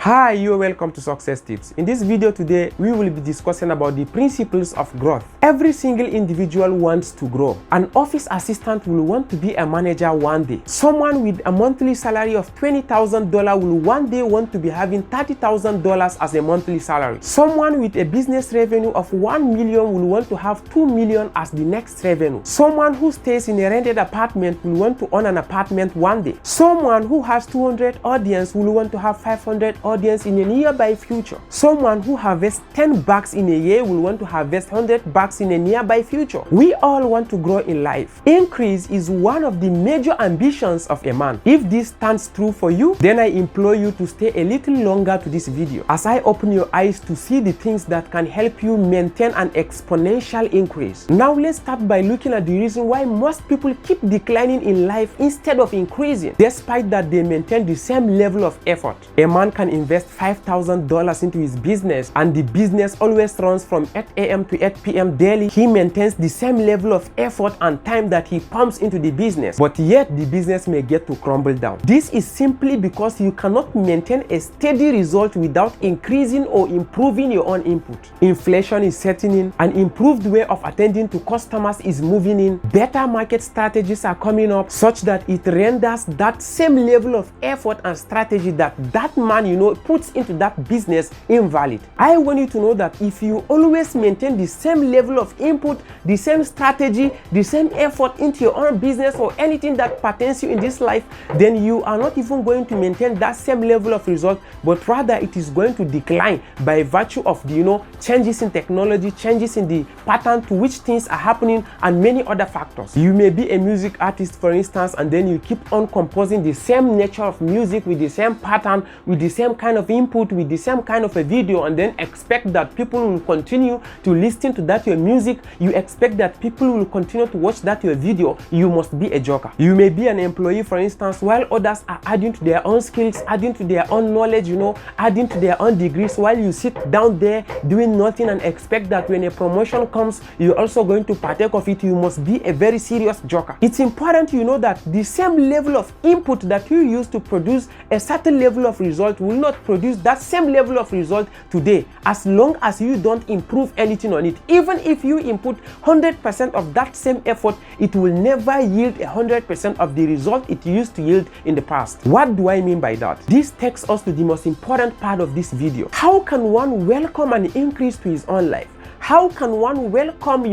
Hi, you're welcome to Success Tips. In this video today, we will be discussing about the principles of growth. Every single individual wants to grow. An office assistant will want to be a manager one day. Someone with a monthly salary of $20,000 will one day want to be having $30,000 as a monthly salary. Someone with a business revenue of $1 million will want to have $2 million as the next revenue. Someone who stays in a rented apartment will want to own an apartment one day. Someone who has 200 audience will want to have 500 audience in a nearby future. Someone who harvests 10 bags in a year will want to harvest 100 bags in a nearby future. We all want to grow in life. Increase is one of the major ambitions of a man. If this stands true for you, then I implore you to stay a little longer to this video as I open your eyes to see the things that can help you maintain an exponential increase. Now let's start by looking at the reason why most people keep declining in life instead of increasing, despite that they maintain the same level of effort. A man can invest $5,000 into his business and the business always runs from 8 a.m. to 8 p.m. daily. He maintains the same level of effort and time that he pumps into the business, but yet the business may get to crumble down. This is simply because you cannot maintain a steady result without increasing or improving your own input. Inflation is setting in, an improved way of attending to customers is moving in, better market strategies are coming up such that it renders that same level of effort and strategy that man puts into that business invalid. I want you to know that if you always maintain the same level of input, the same strategy, the same effort into your own business or anything that pertains to you in this life, then you are not even going to maintain that same level of result, but rather it is going to decline by virtue of the changes in technology, changes in the pattern to which things are happening, and many other factors. You may be a music artist, for instance, and then you keep on composing the same nature of music with the same pattern, with the same kind of input, with the same kind of a video, and then expect that people will continue to listen to that your music. You expect that people will continue to watch that your video. You must be a joker. You may be an employee, for instance, while others are adding to their own skills, adding to their own knowledge, adding to their own degrees, while you sit down there doing nothing and expect that when a promotion comes, you're also going to partake of it. You must be a very serious joker. It's important you know that the same level of input that you use to produce a certain level of result will not produce that same level of result today as long as you don't improve anything on it. Even if you input 100% of that same effort, it will never yield 100% of the result it used to yield in the past. What do I mean by that? This takes us to the most important part of this video. How can one welcome an increase to his own life? How can one welcome,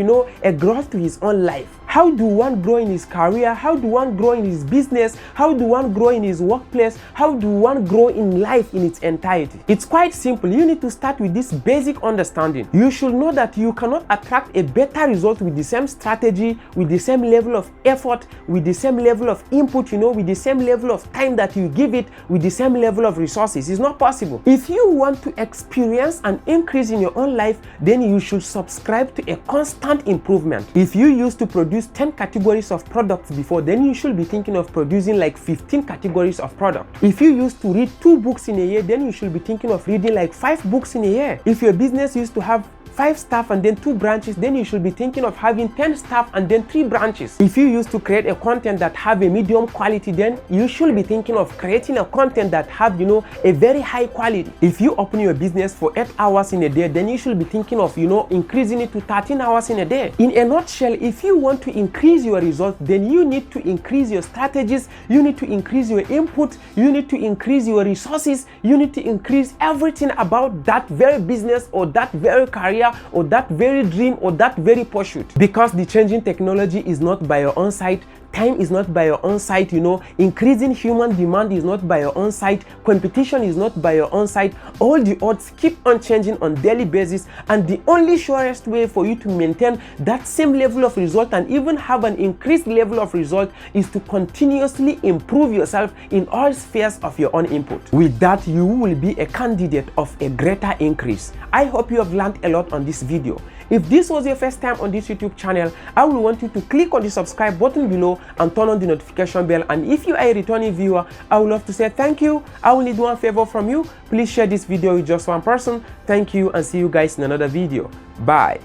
a growth to his own life? How do one grow in his career? How do one grow in his business? How do one grow in his workplace? How do one grow in life in its entirety? It's quite simple. You need to start with this basic understanding. You should know that you cannot attract a better result with the same strategy, with the same level of effort, with the same level of input, with the same level of time that you give it, with the same level of resources. It's not possible. If you want to experience an increase in your own life, then you should subscribe to a constant improvement. If you used to produce 10 categories of products before, then you should be thinking of producing like 15 categories of product. If you used to read 2 books in a year, then you should be thinking of reading like 5 books in a year. If your business used to have 5 staff and then 2 branches, then you should be thinking of having 10 staff and then 3 branches. If you used to create a content that have a medium quality, then you should be thinking of creating a content that have a very high quality. If you open your business for 8 hours in a day, then you should be thinking of increasing it to 13 hours in a day. In a nutshell, if you want to increase your result, then you need to increase your strategies, you need to increase your input, you need to increase your resources, you need to increase everything about that very business or that very career or that very dream or that very pursuit. Because the changing technology is not by your own side, time is not by your own side, increasing human demand is not by your own side, competition is not by your own side. All the odds keep on changing on daily basis, and the only surest way for you to maintain that same level of result and even have an increased level of result is to continuously improve yourself in all spheres of your own input. With that, you will be a candidate of a greater increase. I hope you have learned a lot on this video. If this was your first time on this YouTube channel, I will want you to click on the subscribe button below and turn on the notification bell. And if you are a returning viewer, I would love to say thank you. I will need one favor from you. Please share this video with just one person. Thank you, and see you guys in another video. Bye.